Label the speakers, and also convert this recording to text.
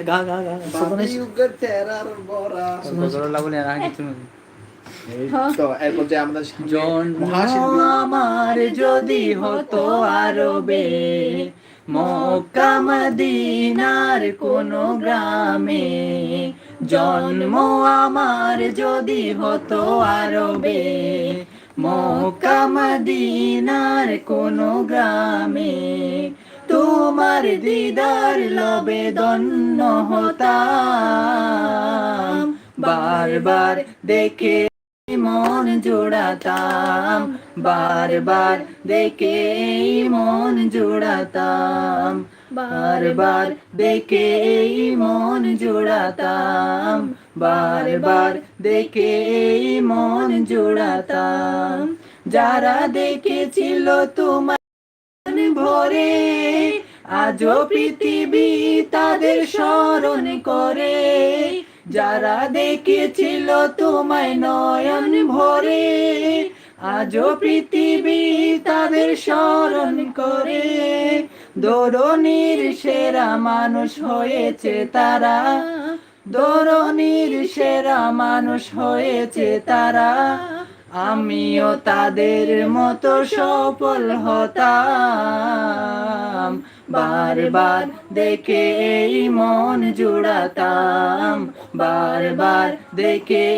Speaker 1: গা গা গা জন্ম আমার যদি হতো আরবে, মক্কা মদিনার কোন গ্রামে, জন্ম আমার যদি হতো আরবে, মক্কা মদিনার কোন গ্রামে, তোমার দিদার লবে ধন্য হতাম, বারবার দেখে মন জোড়াতাম, বারবার দেখে মন জোড়াতাম, বারবার দেখে মন জোড়াতাম, বারবার দেখে মন জোড়াতাম। যারা দেখেছিল তোমার ভরে, আজও পৃথিবী তাদের স্মরণ করে, যারা দেখেছিল তোমায় নয়ন ভরে, আজও পৃথিবী তাদের স্মরণ করে। দরুনির সেরা মানুষ হয়েছে তারা, দরুনির সেরা মানুষ হয়েছে তারা, আমিও তাদের মতো সফল হতাম, বারবার দেখে মন জোড়াতাম, বারবার দেখে